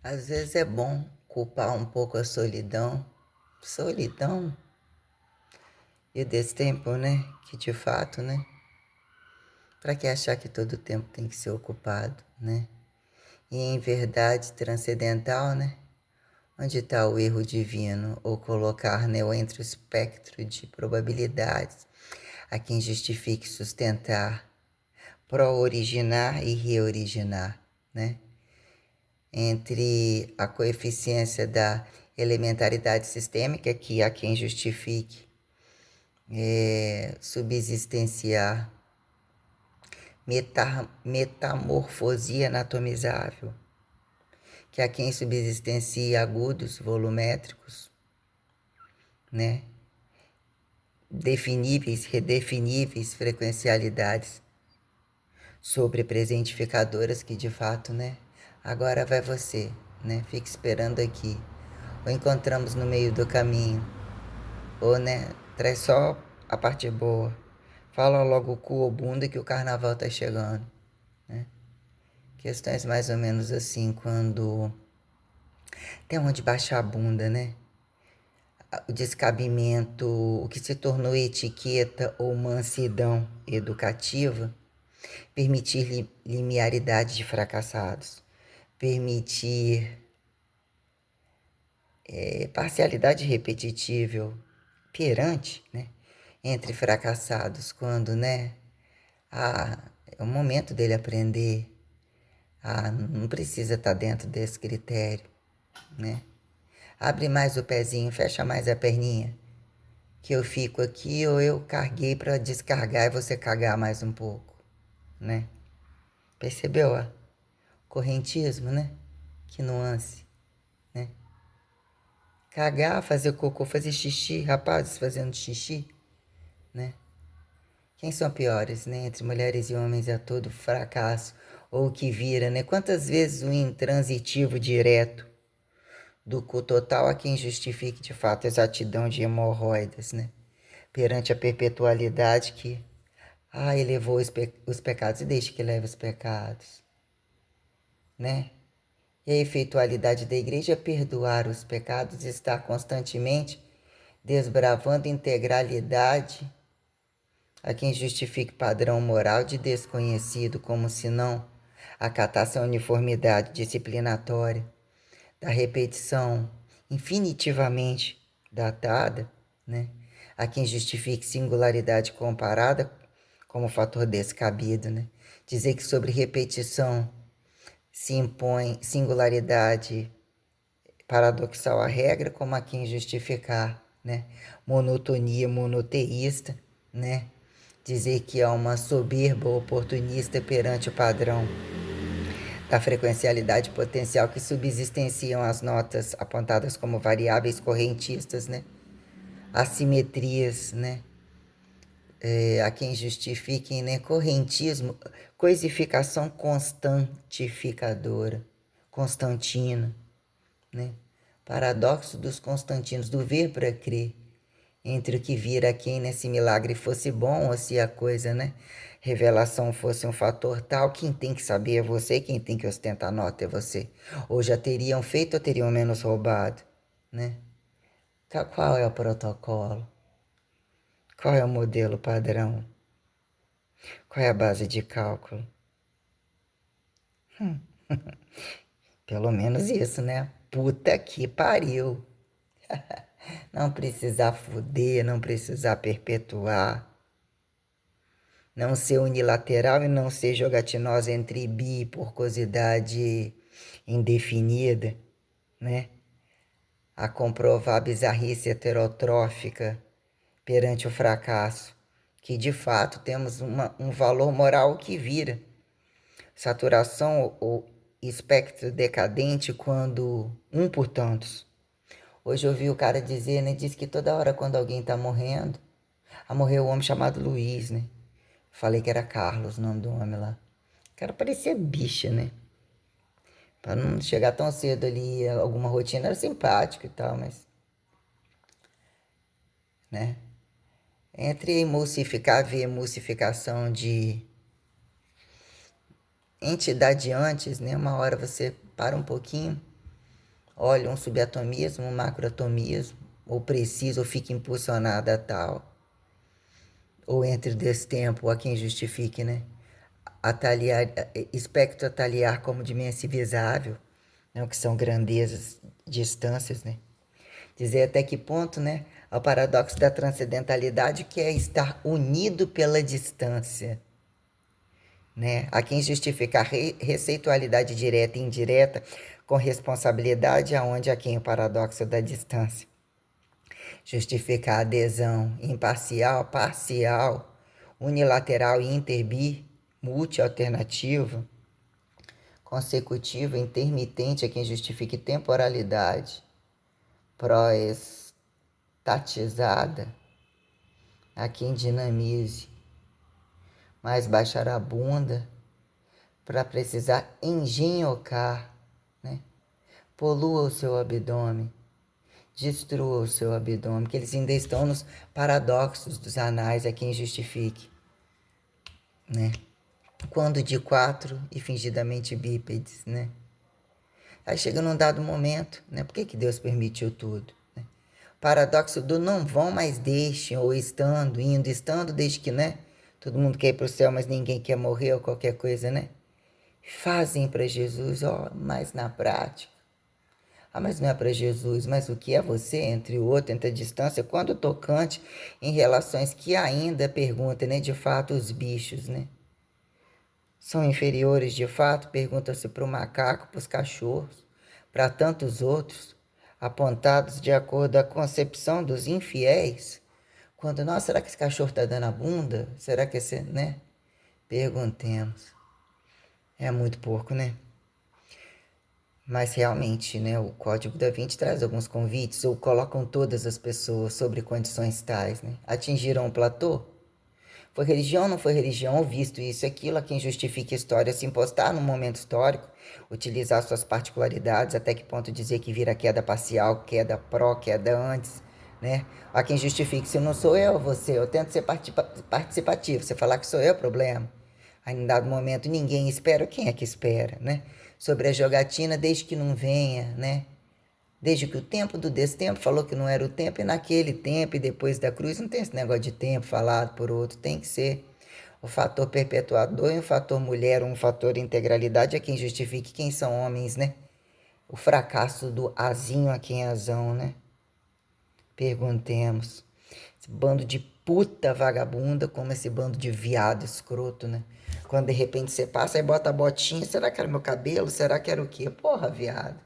Às vezes é bom culpar um pouco a solidão. Solidão e destempo, né? Que de fato, né? Para que achar que todo tempo tem que ser ocupado, né? E em verdade transcendental, né? Onde está o erro divino? Ou colocar neo entre o espectro de probabilidades a quem justifique sustentar, pró-originar e reoriginar, né? Entre a coeficiência da elementaridade sistêmica, que há quem justifique subsistenciar metamorfosia anatomizável, que há quem subsistencia agudos volumétricos, né? Definíveis, redefiníveis frequencialidades sobrepresentificadoras que de fato, né? Agora vai você, né? Fica esperando aqui. Ou encontramos no meio do caminho, ou, né? Traz só a parte boa. Fala logo o cu ou bunda que o carnaval tá chegando, né? Questões mais ou menos assim, quando tem onde baixar a bunda, né? O descabimento, o que se tornou etiqueta ou mansidão educativa, permitir limiaridade de fracassados, permitir parcialidade repetitível, perante, né? Entre fracassados, quando, né? É o momento dele aprender. Não precisa estar dentro desse critério, né? Abre mais o pezinho, fecha mais a perninha, que eu fico aqui ou eu carguei para descargar e você cagar mais um pouco, né? Percebeu a correntismo, né? Que nuance, né? Cagar, fazer cocô, fazer xixi, rapazes fazendo xixi, né? Quem são piores, né? Entre mulheres e homens é todo fracasso ou o que vira, né? Quantas vezes o intransitivo direto do cu total a quem justifique de fato a exatidão de hemorroidas, né? Perante a perpetualidade que, elevou os pecados e deixa que leve os pecados, né? E a efeitualidade da igreja é perdoar os pecados e estar constantemente desbravando integralidade a quem justifique padrão moral de desconhecido, como senão acatasse a uniformidade disciplinatória da repetição infinitivamente datada, né? A quem justifique singularidade comparada como fator descabido, né? Dizer que sobre repetição se impõe singularidade paradoxal à regra, como a quem justificar, né? Monotonia monoteísta, né? Dizer que há uma soberba oportunista perante o padrão da frequencialidade potencial que subsistenciam as notas apontadas como variáveis correntistas, né? Assimetrias, né? A quem justifiquem, né? Correntismo, coisificação constantificadora, constantina, né? Paradoxo dos constantinos, do ver para crer, entre o que vira a quem, né, se milagre fosse bom ou se a coisa, né, revelação fosse um fator tal, quem tem que saber é você, quem tem que ostentar a nota é você. Ou já teriam feito ou teriam menos roubado, né? Qual é o protocolo? Qual é o modelo padrão? Qual é a base de cálculo? Pelo menos isso, né? Puta que pariu. Não precisar foder, não precisar perpetuar. Não ser unilateral e não ser jogatinosa entre bi e porcosidade indefinida, né? A comprovar a bizarrice heterotrófica perante o fracasso, que de fato temos um valor moral que vira. Saturação ou espectro decadente quando um por tantos. Hoje eu ouvi o cara dizer, né? Diz que toda hora quando alguém tá morrendo, morreu um homem chamado Luiz, né? Falei que era Carlos o nome do homem lá. O cara parecia bicha, né? Pra não chegar tão cedo ali, alguma rotina era simpático e tal, mas, né? Entre emulsificar, ver emulsificação de entidade antes, né? Uma hora você para um pouquinho, olha um subatomismo, um macroatomismo, ou precisa ou fica impulsionada a tal. Ou entre destempo, a quem justifique, né? Ataliar, espectro ataliar como dimensivizável, né? O que são grandezas, distâncias, né? Dizer até que ponto, né? O paradoxo da transcendentalidade, que é estar unido pela distância, né? A quem justificar receitualidade direta e indireta com responsabilidade, aonde a quem o paradoxo da distância justificar a adesão imparcial, parcial, unilateral e interbi, multi-alternativa, consecutiva, intermitente, a quem justifique temporalidade, proestatizada, a quem dinamize, mas baixar a bunda para precisar engenhocar, né? Polua o seu abdômen, destrua o seu abdômen, que eles ainda estão nos paradoxos dos anais, a quem justifique, né? Quando de quatro e fingidamente bípedes, né? Aí chega num dado momento, né? Por que Deus permitiu tudo? Né? Paradoxo do não vão, mas deixem, ou estando, indo, estando, desde que, né? Todo mundo quer ir para o céu, mas ninguém quer morrer ou qualquer coisa, né? Fazem para Jesus, ó, mas na prática. Ah, mas não é para Jesus, mas o que é você entre o outro, entre a distância, quando tocante em relações que ainda pergunta, né? De fato, os bichos, né? São inferiores de fato? Pergunta-se para o macaco, para os cachorros, para tantos outros, apontados de acordo à concepção dos infiéis. Quando nós, será que esse cachorro está dando a bunda? Será que esse, né? Perguntemos. É muito porco, né? Mas realmente, né, o Código da Vinci traz alguns convites, ou colocam todas as pessoas sobre condições tais, né? Atingiram o platô? Foi religião, não foi religião, ou visto isso e aquilo, a quem justifique a história se impostar num momento histórico, utilizar suas particularidades, até que ponto dizer que vira queda parcial, queda pró, queda antes, né? A quem justifique, se não sou eu, você, eu tento ser participativo, você falar que sou eu, problema. Aí, em dado momento, ninguém espera, quem é que espera, né? Sobre a jogatina, desde que não venha, né? Desde que o tempo do destempo falou que não era o tempo, e naquele tempo e depois da cruz não tem esse negócio de tempo falado por outro, tem que ser o fator perpetuador e o fator mulher, um fator integralidade é quem justifique quem são homens, né? O fracasso do azinho a quem é azão, né? Perguntemos. Esse bando de puta vagabunda como esse bando de viado escroto, né? Quando de repente você passa e bota a botinha, será que era meu cabelo? Será que era o quê? Porra, viado.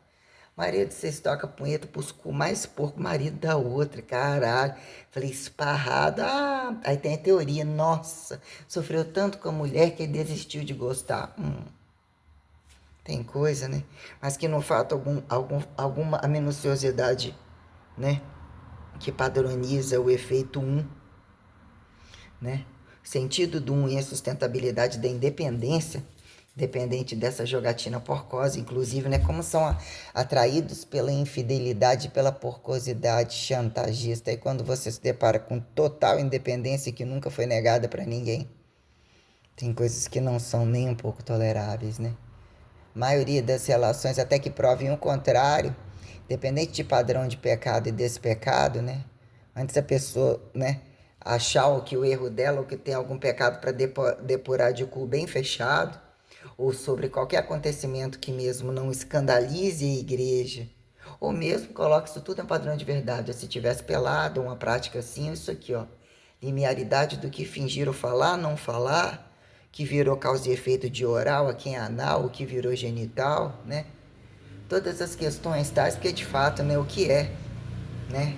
Marido, vocês tocam punheta pros cu mais porco, marido da outra, caralho. Falei, esparrado. Ah, aí tem a teoria, nossa, sofreu tanto com a mulher que desistiu de gostar. Tem coisa, né? Mas que no fato alguma a minuciosidade, né? Que padroniza o efeito né? Sentido do e a sustentabilidade da independência, dependente dessa jogatina porcosa, inclusive, né? Como são atraídos pela infidelidade, pela porcosidade chantagista. E quando você se depara com total independência que nunca foi negada para ninguém, tem coisas que não são nem um pouco toleráveis, né? A maioria das relações, até que provem o contrário, dependente de padrão de pecado e despecado, né? Antes a pessoa, né, achar que o erro dela ou que tem algum pecado para depurar de cu bem fechado, ou sobre qualquer acontecimento que mesmo não escandalize a igreja, ou mesmo coloque isso tudo em padrão de verdade. Se tivesse pelado, uma prática assim, isso aqui, ó. Linearidade do que fingir ou falar, não falar, que virou causa e efeito de oral, a quem é anal, o que virou genital, né? Todas as questões tais, porque de fato, né, o que é, né?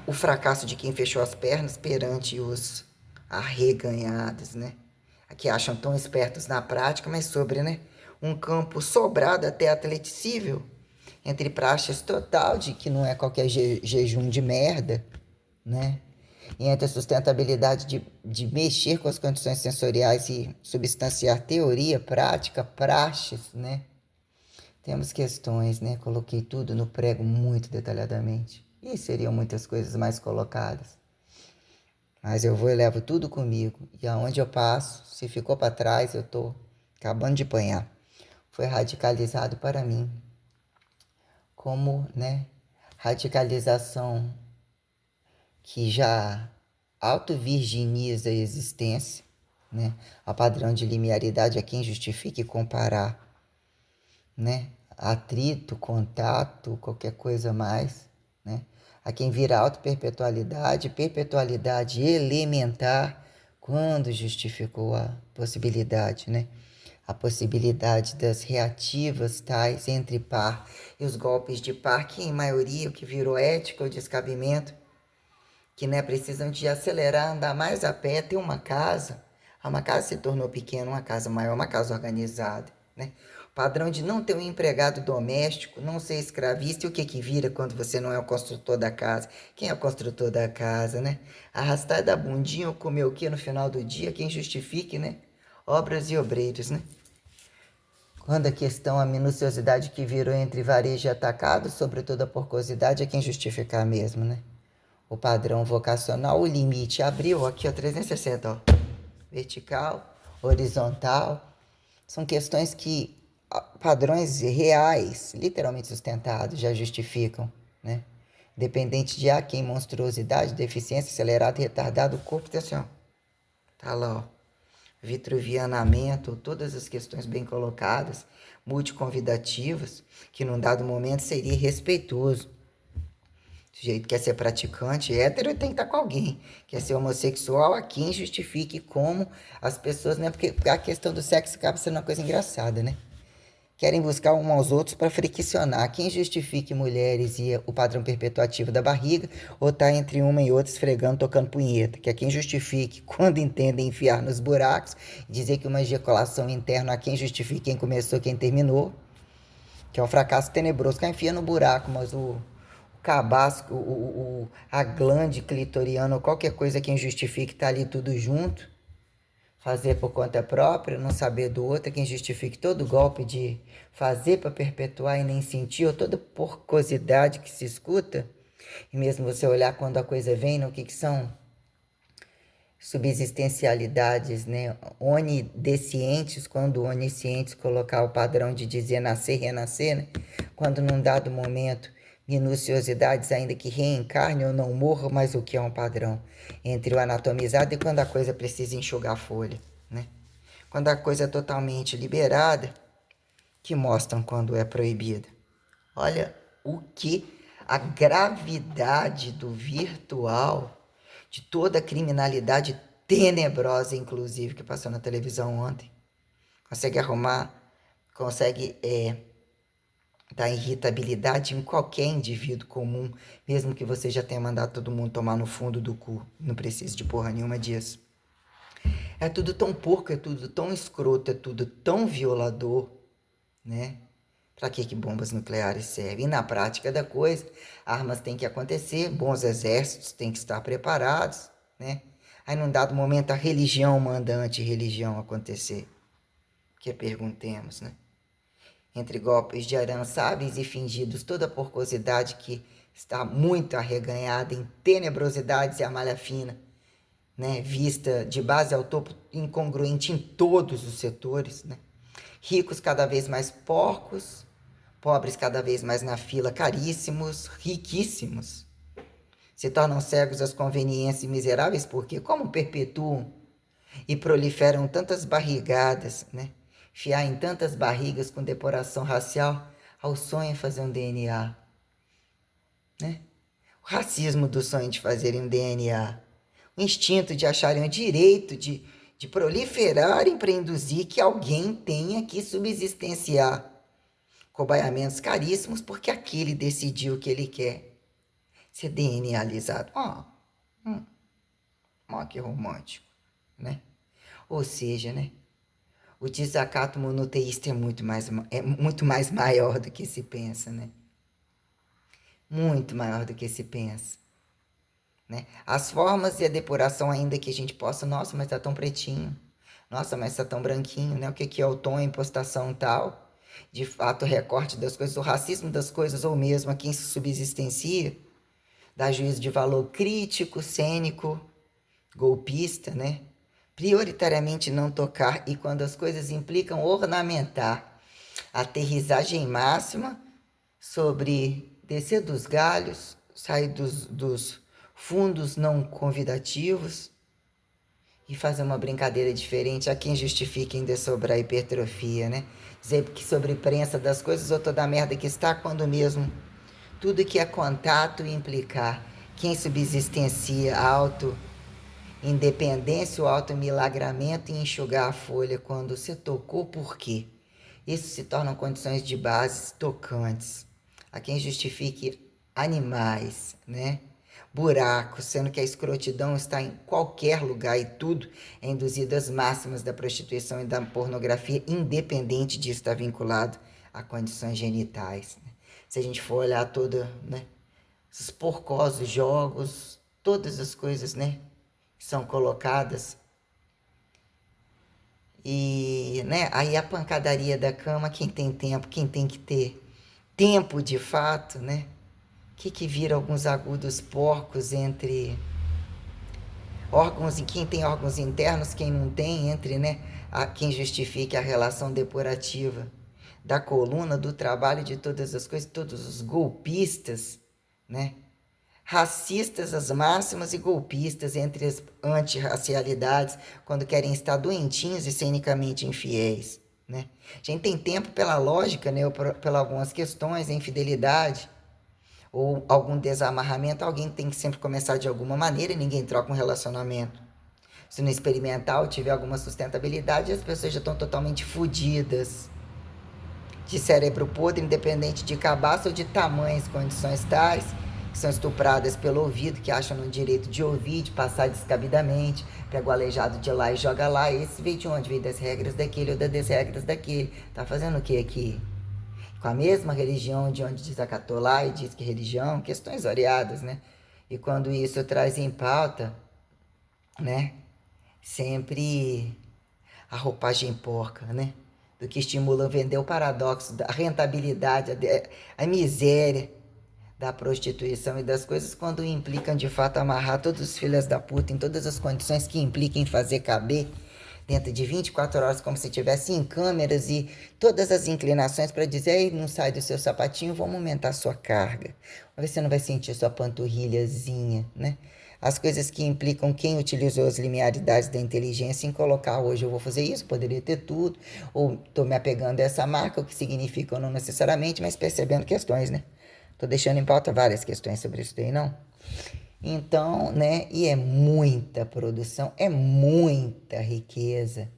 O fracasso de quem fechou as pernas perante os arreganhados, né? Que acham tão espertos na prática, mas sobre, né? Um campo sobrado até atleticível, entre praxes total de que não é qualquer jejum de merda, né? E entre a sustentabilidade de mexer com as condições sensoriais e substanciar teoria, prática, praxes, né? Temos questões, né? Coloquei tudo no prego muito detalhadamente. E seriam muitas coisas mais colocadas. Mas eu vou e levo tudo comigo. E aonde eu passo, se ficou para trás, eu tô acabando de apanhar. Foi radicalizado para mim como, né, radicalização que já auto-virginiza a existência, né, a padrão de linearidade a quem justifique comparar, né, atrito, contato, qualquer coisa mais, né, a quem vira auto-perpetualidade, perpetualidade elementar, quando justificou a possibilidade, né, a possibilidade das reativas tais entre par e os golpes de par, que em maioria o que virou ética ou descabimento, que, né, precisam de acelerar, andar mais a pé, ter uma casa. Uma casa se tornou pequena, uma casa maior, uma casa organizada, né? O padrão de não ter um empregado doméstico, não ser escravista, e o que que vira quando você não é o construtor da casa? Quem é o construtor da casa, né? Arrastar da bundinha ou comer o que no final do dia? Quem justifique, né? Obras e obreiros, né? Quando a questão, a minuciosidade que virou entre varejo e atacado, sobretudo a porcosidade, é quem justificar mesmo, né? O padrão vocacional, o limite abriu aqui, ó, 360, ó, vertical, horizontal. São questões que padrões reais, literalmente sustentados, já justificam, né? Dependente de quem monstruosidade, deficiência, acelerado, retardado, o corpo tá assim, ó. Tá lá, ó. Vitruvianamento, todas as questões bem colocadas, multiconvidativas, que num dado momento seria irrespeitoso. O sujeito quer ser praticante, hétero tem que estar com alguém. Quer ser homossexual, a quem justifique como as pessoas, né? Porque a questão do sexo acaba sendo uma coisa engraçada, né? Querem buscar uns aos outros para friccionar. Quem justifique mulheres e o padrão perpetuativo da barriga, ou tá entre uma e outra esfregando, tocando punheta. Que é quem justifique quando entendem enfiar nos buracos, dizer que uma ejaculação interna, a quem justifique quem começou, quem terminou. Que é um fracasso tenebroso. Que enfia no buraco, mas o cabaço, a glande clitoriana, ou qualquer coisa que justifique tá ali tudo junto, fazer por conta própria, não saber do outro, quem justifique todo golpe de fazer para perpetuar e nem sentir, ou toda porcosidade que se escuta, e mesmo você olhar quando a coisa vem, né, o que, que são subsistencialidades, né, oniscientes, quando oniscientes colocar o padrão de dizer nascer, renascer, né, quando num dado momento minuciosidades, ainda que reencarne ou não morra, mas o que é um padrão entre o anatomizado e quando a coisa precisa enxugar a folha, né? Quando a coisa é totalmente liberada, que mostram quando é proibida. Olha o que a gravidade do virtual, de toda a criminalidade tenebrosa, inclusive, que passou na televisão ontem, consegue arrumar, consegue da irritabilidade em qualquer indivíduo comum, mesmo que você já tenha mandado todo mundo tomar no fundo do cu. Não precisa de porra nenhuma disso. É tudo tão porco, é tudo tão escroto, é tudo tão violador, né? Pra que bombas nucleares servem? E na prática da coisa, armas têm que acontecer, bons exércitos têm que estar preparados, né? Aí num dado momento a religião manda a antirreligião acontecer. Que perguntemos, né? Entre golpes de arançáveis e fingidos, toda a porcosidade que está muito arreganhada em tenebrosidades e a malha fina, né, vista de base ao topo, incongruente em todos os setores, né? Ricos cada vez mais porcos, pobres cada vez mais na fila, caríssimos, riquíssimos. Se tornam cegos às conveniências miseráveis porque, como perpetuam e proliferam tantas barrigadas, né? Fiar em tantas barrigas com depuração racial, ao sonho é fazer um DNA, né? O racismo do sonho de fazerem um DNA, o instinto de acharem o direito de proliferarem para induzir que alguém tenha que subsistenciar cobaiamentos caríssimos porque aquele decidiu o que ele quer ser DNAizado. Que romântico, né? Ou seja, né? O desacato monoteísta é muito mais maior do que se pensa, né? Muito maior do que se pensa, né? As formas e a depuração, ainda que a gente possa, nossa, mas tá tão pretinho, nossa, mas tá tão branquinho, né? O que é o tom, a impostação tal, de fato, o recorte das coisas, o racismo das coisas, ou mesmo a quem se subsistencia, dá juízo de valor crítico, cênico, golpista, né? Prioritariamente não tocar, e quando as coisas implicam ornamentar, aterrissagem máxima, sobre descer dos galhos, sair dos fundos não convidativos e fazer uma brincadeira diferente. Há quem justifique ainda sobre a hipertrofia, né? Dizer que sobre prensa das coisas ou toda a merda que está, quando mesmo tudo que é contato implicar quem subsistencia auto independência, o auto-milagramento e enxugar a folha quando você tocou, por quê? Isso se tornam condições de base tocantes. Há quem justifique animais, né? Buracos, sendo que a escrotidão está em qualquer lugar e tudo é induzido às máximas da prostituição e da pornografia, independente de estar vinculado a condições genitais. Né? Se a gente for olhar toda, né? Os porcosos jogos, todas as coisas, né? São colocadas e, né, aí a pancadaria da cama, quem tem tempo, quem tem que ter tempo de fato, né, que vira alguns agudos porcos entre órgãos, e quem tem órgãos internos, quem não tem, entre, né, quem justifique a relação depurativa da coluna, do trabalho, de todas as coisas, todos os golpistas, né, racistas às máximas e golpistas entre as antirracialidades, quando querem estar doentinhos e cinicamente infiéis. Né? A gente tem tempo pela lógica, né, ou pelas algumas questões, a infidelidade, ou algum desamarramento, alguém tem que sempre começar de alguma maneira e ninguém troca um relacionamento. Se no experimental tiver alguma sustentabilidade, as pessoas já estão totalmente fodidas, de cérebro podre, independente de cabaço ou de tamanhas condições tais, que são estupradas pelo ouvido, que acham no direito de ouvir, de passar descabidamente, pega o aleijado de lá e joga lá. Esse veio de onde? Veio das regras daquele ou das desregras daquele. Tá fazendo o que aqui? Com a mesma religião de onde desacatou lá e diz que religião, questões variadas, né? E quando isso traz em pauta, né? Sempre a roupagem porca, né? Do que estimula vender o paradoxo da rentabilidade, a miséria da prostituição e das coisas, quando implicam de fato amarrar todos os filhos da puta em todas as condições que impliquem em fazer caber dentro de 24 horas, como se tivesse em câmeras e todas as inclinações para dizer: ei, não sai do seu sapatinho, vamos aumentar a sua carga. Vamos ver se você não vai sentir sua panturrilhazinha, né? As coisas que implicam quem utilizou as linearidades da inteligência em colocar: hoje eu vou fazer isso, poderia ter tudo, ou estou me apegando a essa marca, o que significa ou não necessariamente, mas percebendo questões, né? Tô deixando em pauta várias questões sobre isso daí, não? Então, né? E é muita produção, é muita riqueza,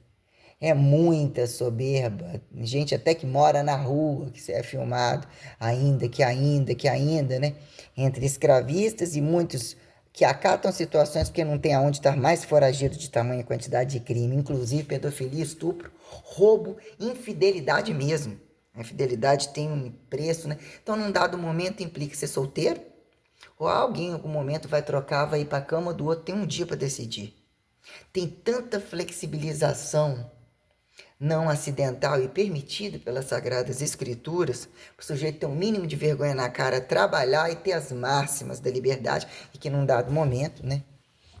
é muita soberba. Gente até que mora na rua, que é filmado, ainda, né? Entre escravistas e muitos que acatam situações porque não tem aonde estar mais foragido de tamanha quantidade de crime, inclusive pedofilia, estupro, roubo, infidelidade mesmo. A infidelidade tem um preço, né? Então, num dado momento, implica ser solteiro, ou alguém em algum momento vai trocar, vai ir para a cama do outro, tem um dia para decidir. Tem tanta flexibilização não acidental e permitida pelas Sagradas Escrituras, para o sujeito ter um mínimo de vergonha na cara, trabalhar e ter as máximas da liberdade, e que num dado momento, né?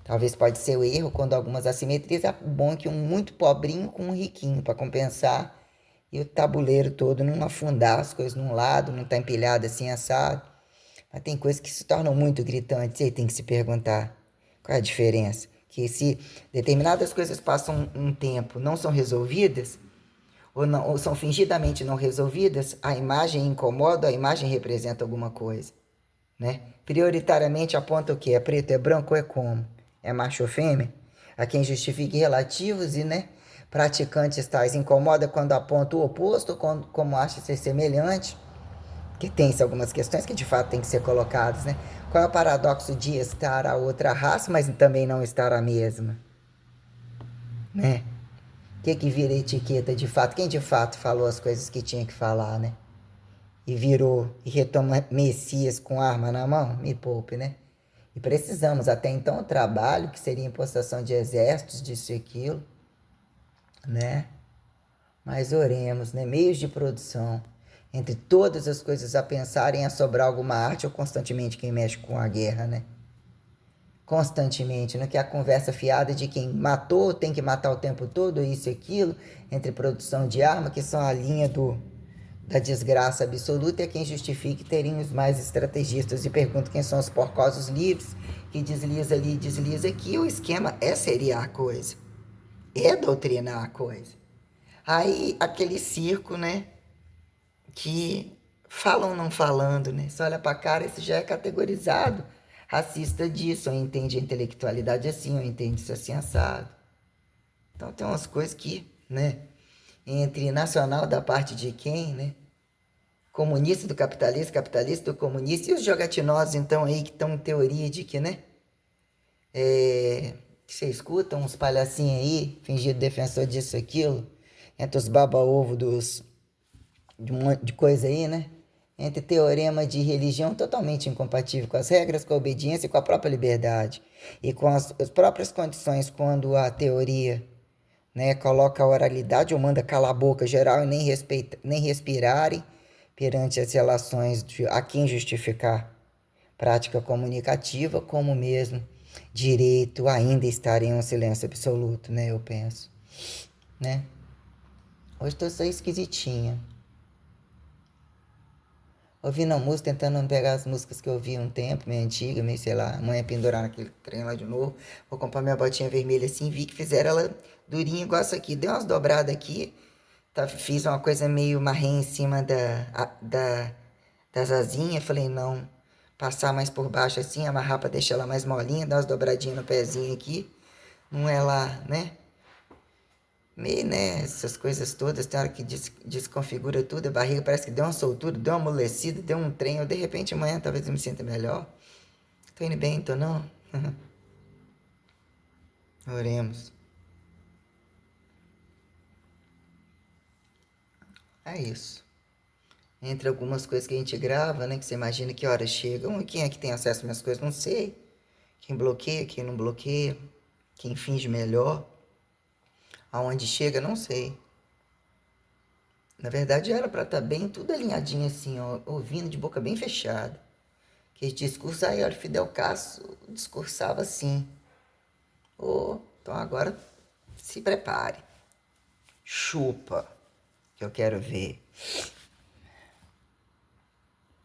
Talvez pode ser o erro quando algumas assimetrias, é bom que um muito pobrinho com um riquinho para compensar, e o tabuleiro todo não afundar as coisas num lado, não tá empilhado assim assado. Mas tem coisas que se tornam muito gritantes e aí tem que se perguntar qual é a diferença. Que se determinadas coisas passam um tempo, não são resolvidas, ou são fingidamente não resolvidas, a imagem incomoda, a imagem representa alguma coisa. Né? Prioritariamente aponta o quê? É preto, é branco, é como? É macho ou fêmea? A quem justifique relativos e, né, praticantes tais incomoda quando aponta o oposto, como acha ser semelhante, que tem-se algumas questões que de fato têm que ser colocadas, né? Qual é o paradoxo de estar a outra raça, mas também não estar a mesma? Né? O que vira etiqueta de fato? Quem de fato falou as coisas que tinha que falar, né? E virou e retoma Messias com arma na mão? Me poupe, né? E precisamos, até então, o trabalho, que seria impostação de exércitos, disso e aquilo, né? Mas oremos, né? Meios de produção, entre todas as coisas a pensarem a sobrar alguma arte, ou constantemente quem mexe com a guerra, né? Constantemente, no que a conversa fiada de quem matou, tem que matar o tempo todo, isso e aquilo, entre produção de arma, que são a linha do da desgraça absoluta, e a quem justifique terem os mais estrategistas. E pergunto quem são os porcosos livres, que desliza ali, desliza aqui. O esquema é seriar a coisa, é doutrinar a coisa. Aí, aquele circo, né, que falam não falando, né? Você olha pra cara, esse já é categorizado racista disso, ou entende a intelectualidade assim, ou entende isso assim assado. Então tem umas coisas que, né, entre nacional da parte de quem, né? Comunista do capitalista, capitalista do comunista, e os jogatinosos, então, aí, que estão em teoria de que, né? Que você escuta uns palhacinhos aí, fingindo defensor disso, aquilo, entre os baba-ovo de um monte de coisa aí, né? Entre teorema de religião totalmente incompatível com as regras, com a obediência e com a própria liberdade. E com as próprias condições quando a teoria, né, coloca a oralidade ou manda calar a boca geral e nem respirarem perante as relações de a quem justificar prática comunicativa, como mesmo direito ainda estar em um silêncio absoluto, né, eu penso, né? Hoje estou só esquisitinha. Ouvindo a música, tentando pegar as músicas que eu ouvi um tempo, meio antiga, meio, sei lá, amanhã pendurar naquele trem lá de novo. Vou comprar minha botinha vermelha assim, vi que fizeram ela durinha igual essa aqui. Deu umas dobradas aqui, tá, fiz uma coisa meio marrom em cima das asinhas. Falei, não, passar mais por baixo assim, amarrar pra deixar ela mais molinha, dar umas dobradinhas no pezinho aqui. Não é lá, né? Meio, né, essas coisas todas, tem hora que desconfigura tudo, a barriga parece que deu uma soltura, deu uma amolecida, deu um trem, ou de repente amanhã talvez eu me sinta melhor. Tô indo bem, tô não? Oremos. É isso. Entre algumas coisas que a gente grava, né, que você imagina que horas chegam, e quem é que tem acesso às minhas coisas, não sei. Quem bloqueia, quem não bloqueia, quem finge melhor, aonde chega, não sei. Na verdade era pra estar bem tudo alinhadinho assim, ó, ouvindo de boca bem fechada. Que esse discurso aí, olha, Fidel Castro discursava assim. Oh, então agora se prepare. Chupa, que eu quero ver.